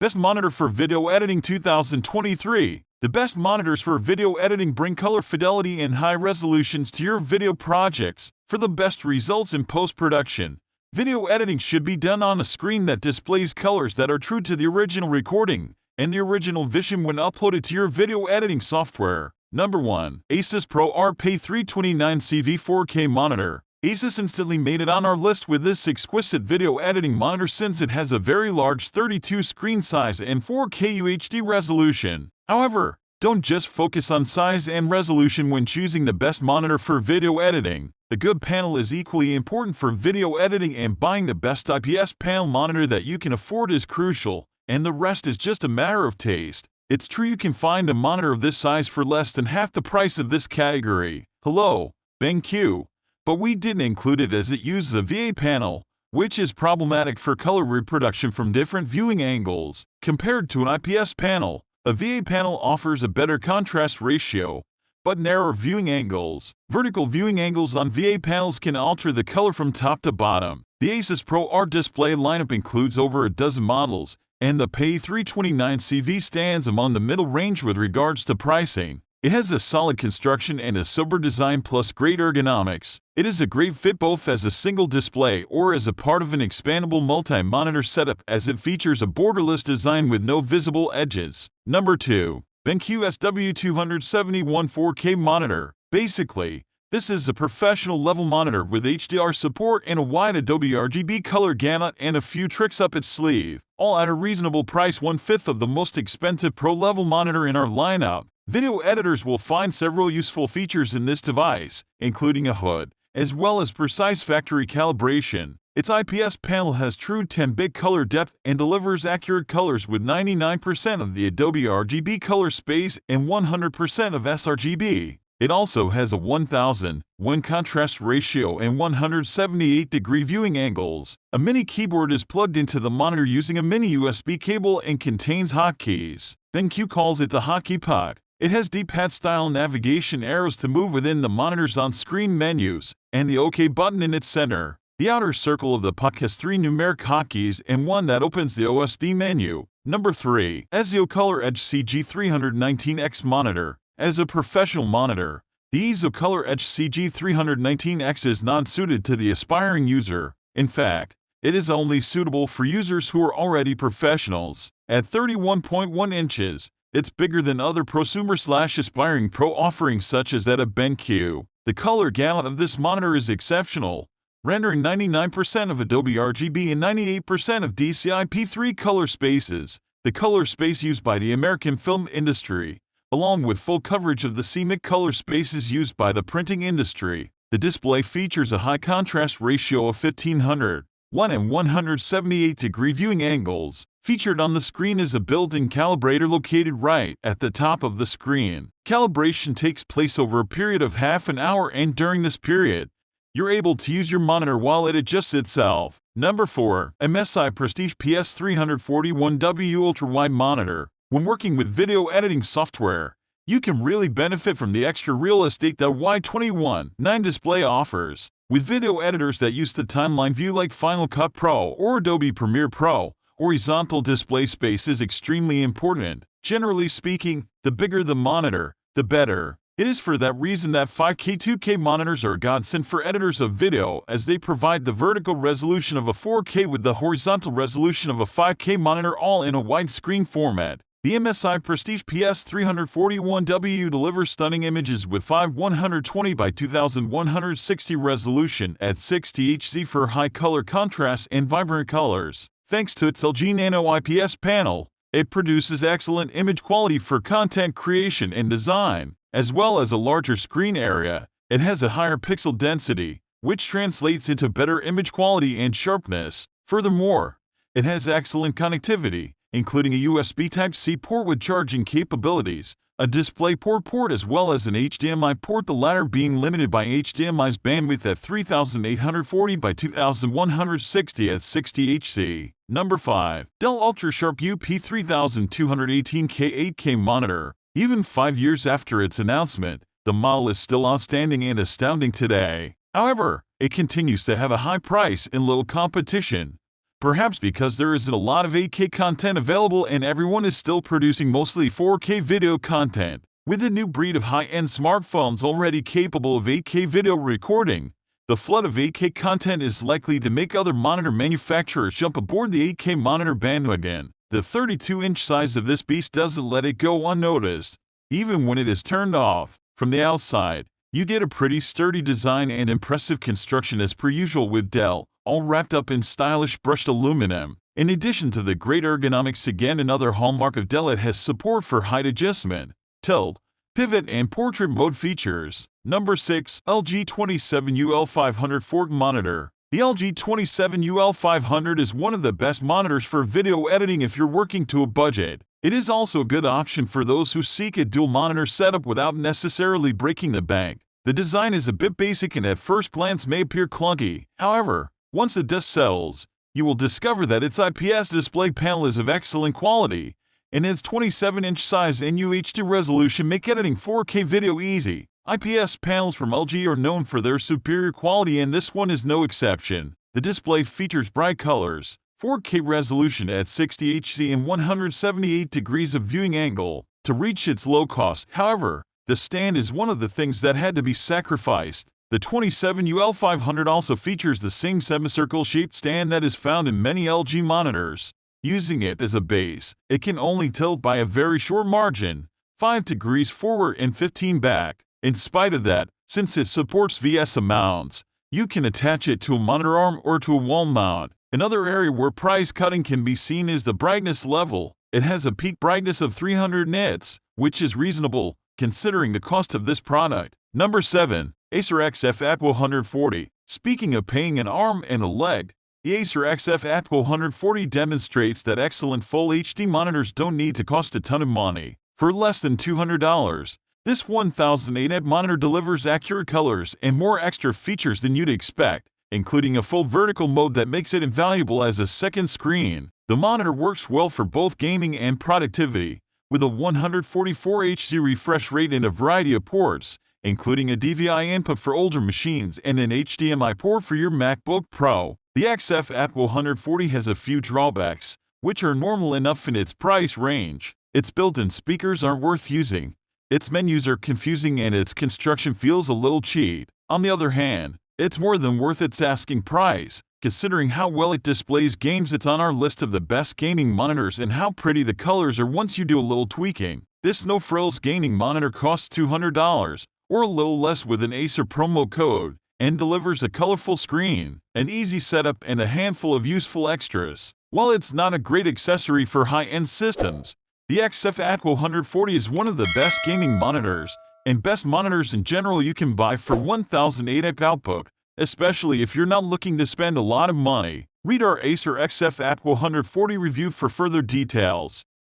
Best Monitor for Video Editing 2023. The best monitors for video editing bring color fidelity and high resolutions to your video projects. For the best results in post-production, video editing should be done on a screen that displays colors that are true to the original recording and the original vision when uploaded to your video editing software. Number 1. Asus ProArt PA329CV 4K Monitor. Asus instantly made it on our list with this exquisite video editing monitor since it has a very large 32 screen size and 4K UHD resolution. However, don't just focus on size and resolution when choosing the best monitor for video editing. A good panel is equally important for video editing, and buying the best IPS panel monitor that you can afford is crucial, and the rest is just a matter of taste. It's true you can find a monitor of this size for less than half the price of this category. Hello, BenQ. But we didn't include it as it uses a VA panel, which is problematic for color reproduction from different viewing angles. Compared to an IPS panel, a VA panel offers a better contrast ratio, but narrower viewing angles. Vertical viewing angles on VA panels can alter the color from top to bottom. The Asus ProArt display lineup includes over a dozen models, and the PA329CV stands among the middle range with regards to pricing. It has a solid construction and a sober design plus great ergonomics. It is a great fit both as a single display or as a part of an expandable multi-monitor setup, as it features a borderless design with no visible edges. Number 2. BenQ SW271 4K Monitor. Basically, this is a professional level monitor with HDR support and a wide Adobe RGB color gamut and a few tricks up its sleeve, all at a reasonable price, 1/5 of the most expensive pro-level monitor in our lineup. Video editors will find several useful features in this device, including a hood, as well as precise factory calibration. Its IPS panel has true 10-bit color depth and delivers accurate colors with 99% of the Adobe RGB color space and 100% of sRGB. It also has a 1000:1 contrast ratio and 178-degree viewing angles. A mini keyboard is plugged into the monitor using a mini USB cable and contains hotkeys. BenQ calls it the hotkey puck. It has D-pad-style navigation arrows to move within the monitor's on-screen menus, and the OK button in its center. The outer circle of the puck has 3 numeric hotkeys and one that opens the OSD menu. Number 3. EZO ColorEdge CG319X Monitor. As a professional monitor, the EZO ColorEdge CG319X is not suited to the aspiring user. In fact, it is only suitable for users who are already professionals. At 31.1 inches, it's bigger than other prosumer/aspiring pro offerings such as that of BenQ. The color gamut of this monitor is exceptional, rendering 99% of Adobe RGB and 98% of DCI-P3 color spaces, the color space used by the American film industry, along with full coverage of the CMYK color spaces used by the printing industry. The display features a high contrast ratio of 1500:1 and 178-degree viewing angles. Featured on the screen is a built-in calibrator located right at the top of the screen. Calibration takes place over a period of half an hour, and during this period, you're able to use your monitor while it adjusts itself. Number 4. MSI Prestige PS341WU Ultrawide Monitor. When working with video editing software, you can really benefit from the extra real estate that Y21/9 display offers. With video editors that use the timeline view like Final Cut Pro or Adobe Premiere Pro, horizontal display space is extremely important. Generally speaking, the bigger the monitor, the better. It is for that reason that 5K 2K monitors are a godsend for editors of video, as they provide the vertical resolution of a 4K with the horizontal resolution of a 5K monitor, all in a widescreen format. The MSI Prestige PS341WU delivers stunning images with 5120 by 2160 resolution at 60 Hz for high color contrast and vibrant colors. Thanks to its LG Nano IPS panel, it produces excellent image quality for content creation and design. As well as a larger screen area, it has a higher pixel density, which translates into better image quality and sharpness. Furthermore, it has excellent connectivity, including a USB Type-C port with charging capabilities, a DisplayPort port, as well as an HDMI port, the latter being limited by HDMI's bandwidth at 3840 by 2160 at 60 Hz. Number 5. Dell UltraSharp UP3218K 8K Monitor. Even 5 years after its announcement, the model is still outstanding and astounding today. However, it continues to have a high price and little competition, Perhaps because there isn't a lot of 8K content available and everyone is still producing mostly 4K video content. With a new breed of high-end smartphones already capable of 8K video recording, the flood of 8K content is likely to make other monitor manufacturers jump aboard the 8K monitor bandwagon. The 32-inch size of this beast doesn't let it go unnoticed. Even when it is turned off, from the outside, you get a pretty sturdy design and impressive construction as per usual with Dell, all wrapped up in stylish brushed aluminum. In addition to the great ergonomics, again another hallmark of Dell, it has support for height adjustment, tilt, pivot, and portrait mode features. Number 6. LG27UL500 Fork Monitor. The LG27UL500 is one of the best monitors for video editing if you're working to a budget. It is also a good option for those who seek a dual monitor setup without necessarily breaking the bank. The design is a bit basic and at first glance may appear clunky. However, once the dust settles, you will discover that its IPS display panel is of excellent quality, and its 27-inch size and UHD resolution make editing 4K video easy. IPS panels from LG are known for their superior quality, and this one is no exception. The display features bright colors, 4K resolution at 60 Hz and 178 degrees of viewing angle. To reach its low cost, however, the stand is one of the things that had to be sacrificed. The 27UL500 also features the same semicircle-shaped stand that is found in many LG monitors. Using it as a base, it can only tilt by a very short margin, 5 degrees forward and 15 back. In spite of that, since it supports VS mounts, you can attach it to a monitor arm or to a wall mount. Another area where price cutting can be seen is the brightness level. It has a peak brightness of 300 nits, which is reasonable, considering the cost of this product. Number 7. Acer XF AT140. Speaking of paying an arm and a leg, the Acer XF AT140 demonstrates that excellent Full HD monitors don't need to cost a ton of money. For less than $200, this 1008 monitor delivers accurate colors and more extra features than you'd expect, including a full vertical mode that makes it invaluable as a second screen. The monitor works well for both gaming and productivity, with a 144 Hz refresh rate and a variety of ports, including a DVI input for older machines and an HDMI port for your MacBook Pro. The XF AT140 has a few drawbacks, which are normal enough in its price range. Its built-in speakers aren't worth using, its menus are confusing, and its construction feels a little cheap. On the other hand, it's more than worth its asking price, considering how well it displays games. It's on our list of the best gaming monitors and how pretty the colors are once you do a little tweaking. This no-frills gaming monitor costs $200, or a little less with an Acer promo code, and delivers a colorful screen, an easy setup, and a handful of useful extras. While it's not a great accessory for high-end systems, the XF AT140 is one of the best gaming monitors and best monitors in general you can buy for 1008 output, especially if you're not looking to spend a lot of money. Read our Acer XF AT140 review for further details.